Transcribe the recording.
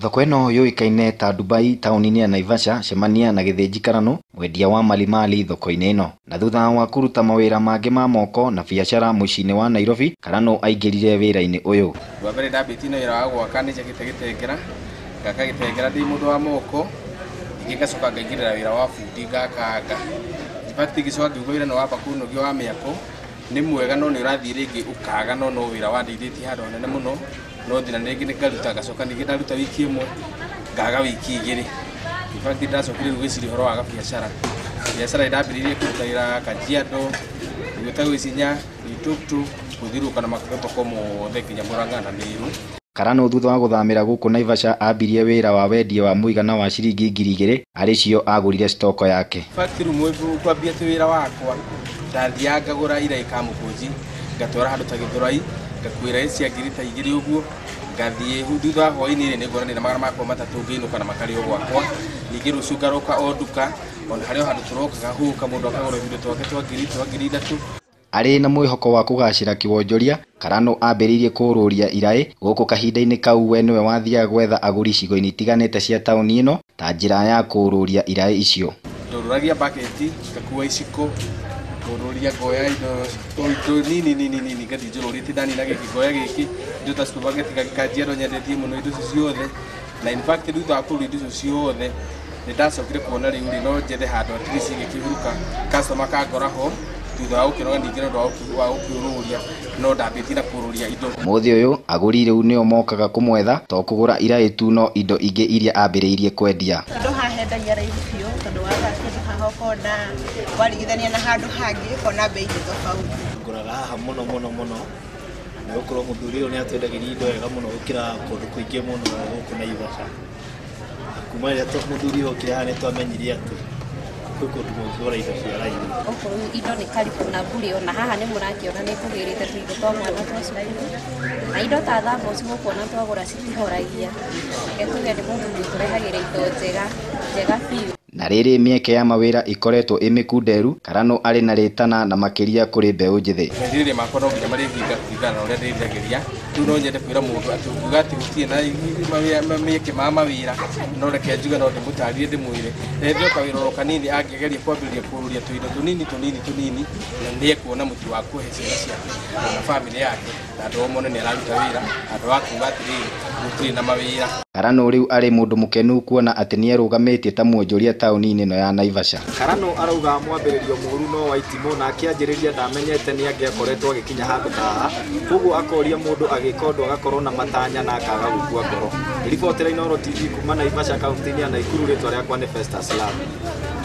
Thoko ĩno yũĩkaine ta Dubai taũni-inĩ ya Naivasha cemania na gĩthĩnji Karano mwendia wa malimali thoko-inĩ ĩno. Na thutha wa kũruta mawĩra mangĩ ma moko na biacara mũciĩ-inĩ wa Nairobi, Karano aingĩrire wĩra-inĩ ũyũ. Wa mbere ndambĩtie na wĩra wa gwaka nĩ njagĩte gĩtengera, ngaka gĩtengera ndĩ mũndũ wa moko, ingĩ ngacoka ngaingĩrĩra wĩra wa bundi ngakanga. In fact ngĩcoka ngiuga wĩra nĩ wamba kũnogio wa mĩako, nĩ mwega no nĩ ũrathiĩ rĩngĩ ũkaga no wĩra wandeithĩtie handũ hanene mũno. No thina rĩngĩ ngaruta gacoka ningĩ ndaruta wiki ĩmwe ngaga wiki igĩrĩ. In fact ndacokire gwĩciria ũhoro wa biacara. Biacara ndambĩrĩirie kũruta wĩra Kajiado, gwĩta gwĩcinya, Itutu, gũthiũrũrũka na mathoko mothe nginya Murang'a na Meru. Karano thutha wa gũthamĩra gũkũ Naivasha ambirie wĩra wa wendia wa mũigana wa ciringi 2000 arĩ cio agũrire stoko yake. In fact rĩmwe kwambia wĩra wakwa ndathiaga ngagũra ira ikamũkũnji ngatwara handũ ta Gĩthũrai ngakuĩra cia ngiri ta 2 ũguo ngathiĩ thutha wa hwaĩ-inĩ nĩ ngoranĩra magana makwa matatũ ngĩinũka na makarĩo gwakwa. Ningĩ rũciũ ngaroka o nduka ona harĩa handũ tũrokaga hũka mũndũ akagũra indo twake twa ngiri 3. Arĩ na mwĩhoko wa kũgacĩra kĩwonjoria, Karano ambĩrĩirie kũrũria iraĩ gũkũ kahinda-inĩ kau we nĩwe wathiaga gwetha agũri icigo-inĩ itiganĩte cia taũni ĩno ta njĩra ya kũrũria iraĩ icio. Ndũrũragia baketi ngakua iciko kũrũria ngoya indo nini ngathi njũrũrĩte ndani na gĩkĩ ngoya gĩkĩ indo ta supermarket Kajiado nyendetie mũno indo icio ciothe. Na in fact thutha wa kũrũria indo icio ciothe nĩ ndacokire kuona rĩu no njethe handũ at least gĩkĩhuruka customer kangora ho thutha wa gũkĩnoga ningĩ nĩ wa gũkĩũrũria no ndambĩtie na kũrũria indo. Mũthĩ ũyũ agũri rĩu nĩo mokaga kũmwetha to kũgũra iraĩ tu no indo ingĩ iria ambĩrĩirie kwendia. Indo hahendagia raithi biũ tondũ waga kĩndũ haha ũkona warigithania na handũ hangĩ ũkona bei nĩ tofauti. Ngũraga haha mũno nĩ gũkorwo mũthuri ũyũ nĩ atwendagĩria indo wega mũno gũkĩra kũndũ kũingĩ mũno gũkũ Naivasha. Kuma rĩrĩa mũthuri ũyũ okire haha nĩ twamenyirie atĩ kũndũ mũngĩgũra indo cia raithi. Okorwo indo nĩ karibu na mbure ona haha nĩ mũrakĩona nĩ kũgĩrĩte tũindo twa mwana twa cukuru na indo ta thamboci gũkuona twagũra citihoragia. Tuge nĩ mũthuri tũrehagĩra indo njega biũ. Na rĩrĩ mĩeke ya mawĩra ĩkoretwo ĩmĩkunderu, Karano arĩ na rĩtana na makĩria kũrĩ mbeũ njĩthĩ. Rĩrĩ makwa no nginya marĩhinga kũringana na ũrĩa ndĩriragĩria. Rĩu no nyende kwĩra mũndũ atĩ uga atĩ gũtirĩ na mĩeke ma mawĩra no reke njuge no ndĩmũtarĩrie ndĩmwĩre rĩrĩa kawĩra oro kanini angĩgeria kwambĩrĩria kũrũria tũindo tũnini na nĩ ekuona mũtu wa kũhe ciana ciake na bamĩrĩ yake na andũ amwe nĩ araruta wĩra andũ akuga atĩrĩrĩ gũtirĩ na mawĩra. Karano rĩu arĩ mũndũ mũkenu kuona atĩ nĩ arũgamĩtie ta mwonjoria taũni-inĩ ĩno ya Naivasha. Karano arauga mwambĩrĩrio mũru no wa itimũ na akĩanjĩrĩria ndamenyete nĩ angĩakoretwo agĩkinya handũ ta haha, koguo akoria mũndũ agĩka ũndũ agakorwo na matanya na akaga gũkua ngoro. Ribotera Inooro TV kuma Naivasha kaunti-inĩ ya Nakuru, rĩtwa rĩakwa nĩ Festus Love.